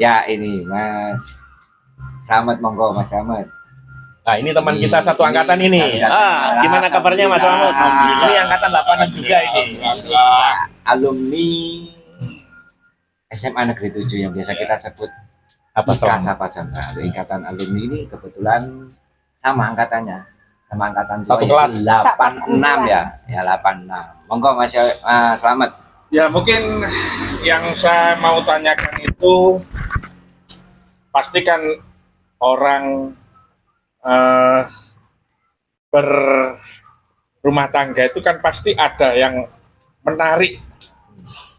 Ya ini Mas Slamet, monggo Mas Slamet. Nah, ini teman kita satu angkatan ini. Gimana kabarnya Mas Slamet? Ini angkatan 86 juga ini. Alumni SMA Negeri 7 yang biasa kita sebut Apa IKA Sapacandra. Ikatan alumni ini kebetulan sama angkatannya. Sama angkatan Satu tua, kelas. 86 ya. Ya 86. Monggo Mas Slamet. Ya mungkin yang saya mau tanyakan itu pasti kan orang berumah tangga itu kan pasti ada yang menarik.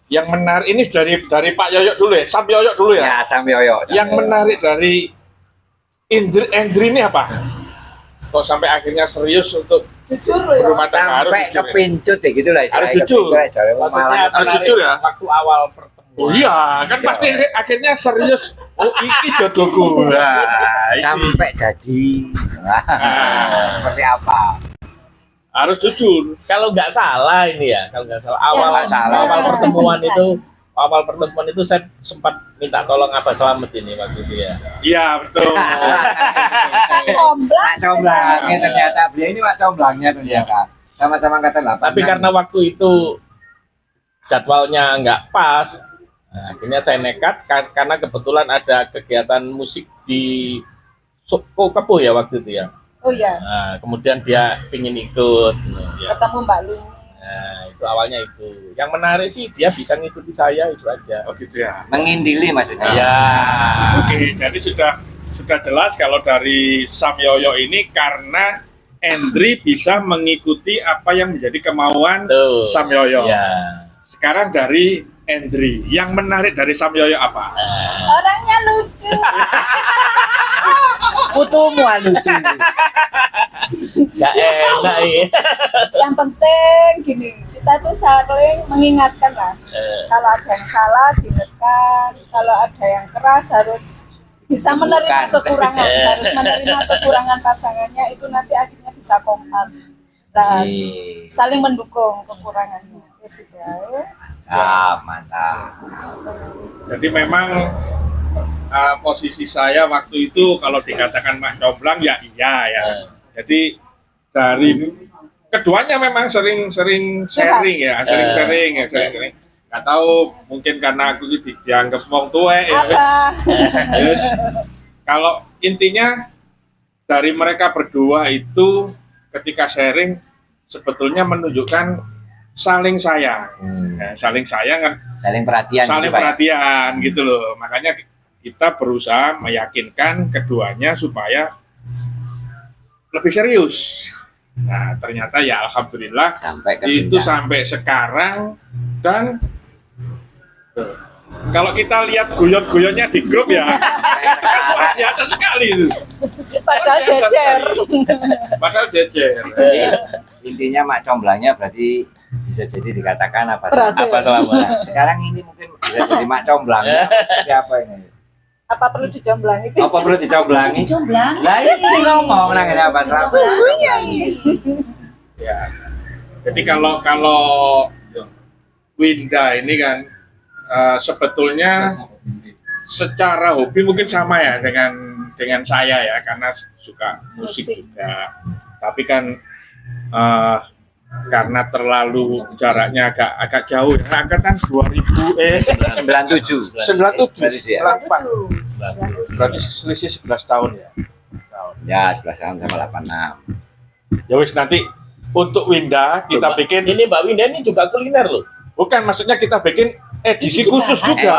Yang menarik ini dari Pak Yoyo dulu ya, Sam Yoyo dulu ya. Ya, Sam Yoyo. Yang menarik dari Endri ini apa? Kok sampai akhirnya serius untuk berumah tangga? Sampai kepincut ya gitu lah. Harus jujur. Harus jujur ya. Waktu awal pertemuan. Oh iya, kan pasti akhirnya serius. Oh ini jodohku. Sampai jadi. Seperti apa? Harus jujur. Kalau nggak salah ini ya, kalau nggak salah awal pertemuan itu saya sempat minta tolong Abah Slamet ini waktu itu ya. Iya betul. Comblang. Ternyata beliau ini Pak Comblangnya ternyata. Sama-sama angkatan 8. Tapi karena waktu itu jadwalnya nggak pas, nah, akhirnya saya nekat karena kebetulan ada kegiatan musik di Kepuh ya waktu itu ya. Oh iya. Nah, kemudian dia pingin ikut. Ya. Ketemu Mbak Lu. Nah, itu awalnya itu. Yang menarik sih dia bisa ngikuti saya itu aja. Oh gitu ya. Mengindili maksudnya. Ya. Oke, jadi sudah jelas kalau dari Sam Yoyo ini karena Endri bisa mengikuti apa yang menjadi kemauan Tuh. Sam Yoyo. Ya. Sekarang dari Endri, yang menarik dari Sam Yoyo apa? Orangnya lucu. Putumu lucu. Gak enak ya. Yang penting gini, kita tuh saling mengingatkan lah. Kalau ada yang salah diingatkan, kalau ada yang keras harus bisa menerima kekurangan, harus menerima kekurangan pasangannya, itu nanti akhirnya bisa kompak. Nah, saling mendukung kekurangannya. Ya sudah. Mantap. Jadi memang posisi saya waktu itu kalau dikatakan Mak Comblang ya iya ya. Jadi dari keduanya memang sering sharing ya, sering. Nggak tahu mungkin karena aku dianggap wong tuwek ya. Terus kalau intinya dari mereka berdua itu ketika sharing sebetulnya menunjukkan saling sayang, saling sayang kan, Saling perhatian. saling gitu, Pak. perhatian gitu loh. Makanya kita berusaha meyakinkan keduanya supaya lebih serius. Nah ternyata ya alhamdulillah Sampai ke itu jenjang. sampai sekarang. Dan kalau kita lihat guyon-guyonnya di grup ya luar biasa sekali itu. Padahal Luar biasa jejer. sekali. Padahal jejer. Jadi, intinya Mak Comblangnya berarti bisa jadi dikatakan apa? Berhasil. Apa Nah, sekarang ini mungkin bisa jadi Mak Comblang. Siapa ini? Apa perlu dijomblangi? Apa perlu dicomblangi? Jomblang? Lah ini ngomong nang apa Slamet? Sungguhnya ini. Ya. Jadi kalau Winda ini kan sebetulnya secara hobi mungkin sama ya dengan saya ya karena suka musik juga. Tapi kan karena terlalu jaraknya agak jauh ya. Angkatan 97. 97 ya. 98. Berarti selisih 11 tahun ya. Ya, 11 tahun sama 86. Ya wis nanti untuk Winda kita bikin Ini Mbak Winda ini juga kuliner loh. bukan maksudnya kita bikin edisi khusus juga.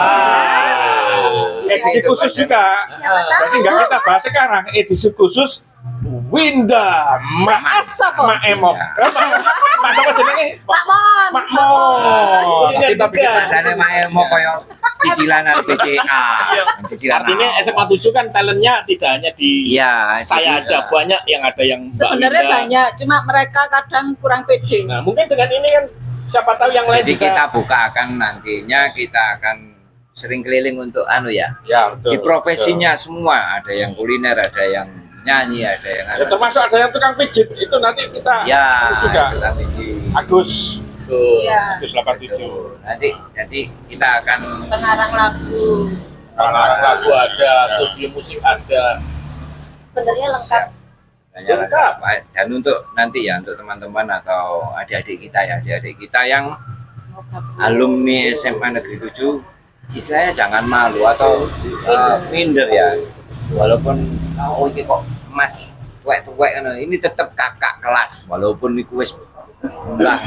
Edisi khusus juga. Jadi nggak kita bahas sekarang edisi khusus Winda Mak Emok. Mak apa jenenge? Makmon. Makmon. Kita bikin Rasanya Mak Emok koyo cicilanan BCA. Cicilan. Artinya SMA 7 kan talentnya tidak hanya di Iya, saya aja, banyak yang ada yang Mbak Sebenarnya Winda. banyak, cuma mereka kadang kurang pede. Nah, mungkin dengan ini kan siapa tahu yang lain Jadi bisa. kita buka akan nantinya kita akan sering keliling untuk ya. Ya betul. Di profesinya semua, ada yang kuliner, ada yang nyanyi, ada yang Ya, termasuk ada yang tukang pijit itu nanti kita ya, juga. itu kan biji. Agus Tuh. Iya. Agus 87. Nanti kita akan Pengarang lagu. Pengarang lagu ada, studio musik ada. Sebenarnya lengkap. Lengkap. Dan untuk nanti ya untuk teman-teman atau adik-adik kita yang alumni SMA Negeri 7, istilahnya jangan malu atau minder ya. Walaupun ini kok Mas tuwek-tuwek ini tetap kakak kelas, walaupun niku wis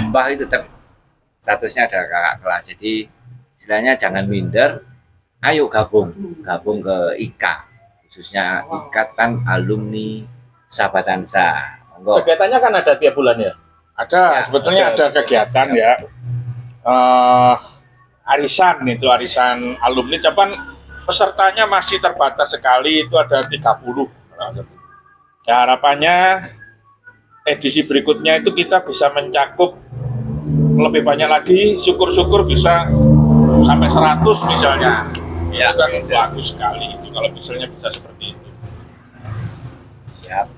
mbah itu tetap statusnya ada kakak kelas. Jadi istilahnya jangan minder, ayo gabung ke IKA, khususnya Ikatan Alumni Sahabatansa. Kegiatannya kan ada tiap bulan ya? Ada, Ya, sebetulnya ada kegiatan ya. Arisan alumni, cuman pesertanya masih terbatas sekali, itu ada 30. Ya, harapannya edisi berikutnya itu kita bisa mencakup lebih banyak lagi, syukur-syukur bisa sampai 100 misalnya. Ya, itu kan bagus sekali itu kalau misalnya bisa seperti itu. Siap.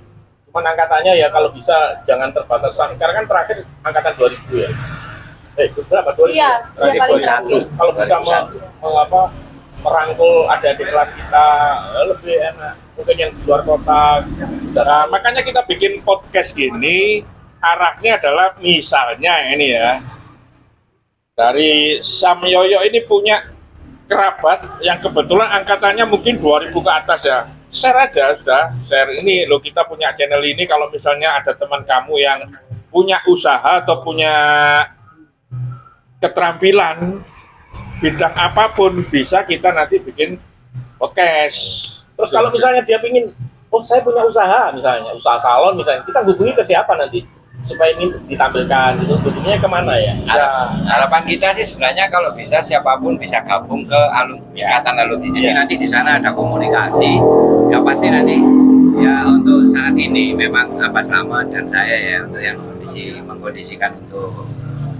Cuman angkatannya ya kalau bisa jangan terbatas, karena kan terakhir angkatan 2000 ya. Berapa? 2000? Iya, Terakhir paling 2001. Kalau bisa merangkul adik-adik kelas kita lebih enak. Mungkin yang di luar kota. Nah, makanya kita bikin podcast ini, arahnya adalah misalnya ini ya, dari Sam Yoyo ini punya kerabat yang kebetulan angkatannya mungkin 2000 ke atas ya. Share aja sudah, share ini loh, kita punya channel ini, kalau misalnya ada teman kamu yang punya usaha atau punya keterampilan bidang apapun, bisa kita nanti bikin podcast. Terus kalau misalnya dia pingin, oh saya punya usaha, misalnya usaha salon misalnya, kita hubungi ke siapa nanti supaya ini ditampilkan, itu hubunginya kemana ya? Harapan kita sih sebenarnya kalau bisa siapapun bisa gabung ke Ikatan Alumni. Jadi nanti di sana ada komunikasi. Ya pasti nanti ya untuk saat ini memang Pak Slamet dan saya ya untuk yang mengkondisikan untuk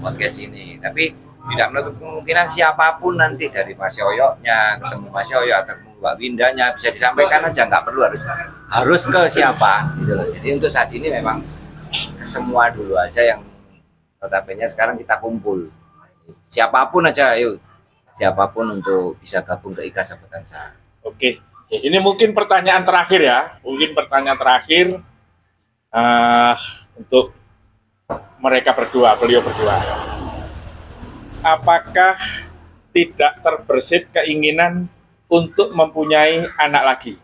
podcast ini. Tapi tidak menutup kemungkinan siapapun nanti dari Mas Yoyoknya ketemu Mas Yoyo atau Mbak Windanya bisa disampaikan aja, nggak perlu harus ke siapa gitu loh. Jadi untuk saat ini memang semua dulu aja yang notabene sekarang kita kumpul. Siapapun aja, ayo. Siapapun untuk bisa gabung ke IKA Sahabatansa. Oke, ini mungkin pertanyaan terakhir ya. Untuk mereka berdua, beliau berdua. Apakah tidak terbersit keinginan untuk mempunyai anak lagi?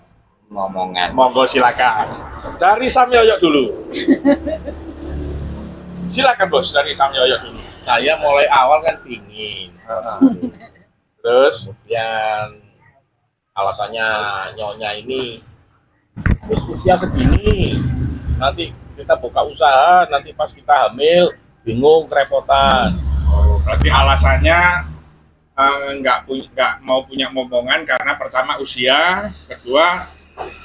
Ngomongan. Monggo silakan. Dari Sam Yoyo dulu. Silakan Bos, dari Sam Yoyo dulu. Saya mulai awal kan pingin. Terus Kemudian alasannya nyonya ini usia segini, nanti kita buka usaha, nanti pas kita hamil bingung, kerepotan. berarti alasannya nggak mau punya momongan karena pertama usia, kedua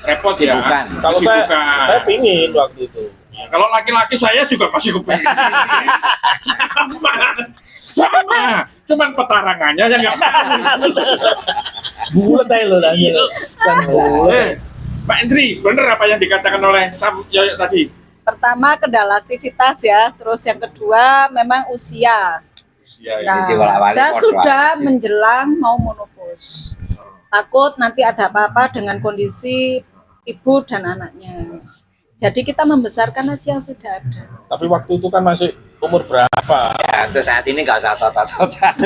repot Kesibukan. ya. Kalau saya pingin waktu itu. Kalau laki-laki saya juga masih kepingin. sama. Cuman petarangannya yang nggak Bulat aja lo nanya. Kan bulat. Pak Indri, bener apa yang dikatakan oleh Sam Yoyo tadi? Pertama kendala aktivitas ya, terus yang kedua memang usia. Usia ya. Nah, Jadi walak-walik saya podo sudah aja. menjelang mau menopause. Takut nanti ada apa-apa dengan kondisi ibu dan anaknya. Jadi kita membesarkan aja yang sudah ada. Tapi waktu itu kan masih umur berapa? Ya, untuk saat ini nggak usah total-total.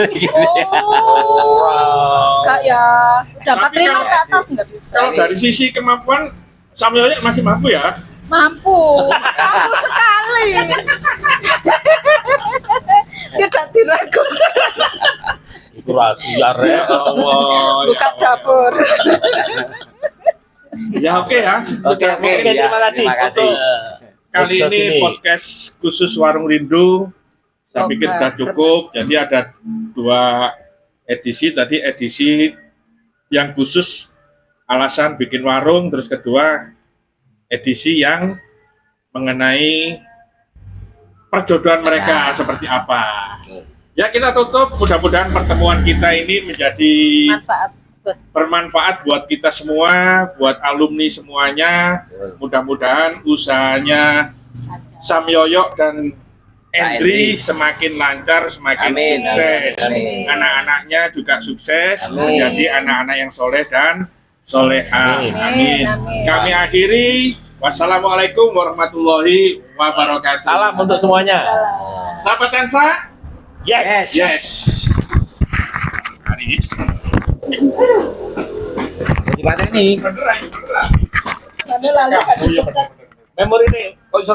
Oh, enggak ya. Udah Tapi 45 kalau- ke atas nggak bisa. Kalau dari sisi kemampuan, Sam Yoyo masih mampu ya? Mampu sekali. Tidak diragukan. Itu rahasia ya Allah. Buka dapur. Ya oke ya. Oke, Oke, ya, terima kasih. terima kasih. Untuk Kali khusus ini podcast khusus Warung Rindu saya pikir sudah cukup. Jadi ada 2 edisi. Tadi edisi yang khusus alasan bikin warung, terus kedua edisi yang mengenai perjodohan mereka seperti apa. Ya kita tutup, mudah-mudahan pertemuan kita ini menjadi Manfaat. bermanfaat buat kita semua, buat alumni semuanya. Mudah-mudahan usahanya Sam Yoyo dan Endri semakin lancar, semakin Amin, sukses. amin. Anak-anaknya juga sukses, Amin. menjadi anak-anak yang soleh dan soleha. Amin. Amin. Amin. Kami akhiri. Wassalamualaikum warahmatullahi wabarakatuh. Salam untuk semuanya. Sahabat Tansa, Yes. yes. Hari ini Di mana ini? beneran. Lalu Kamu ya bener-bener. Memori ini kok iso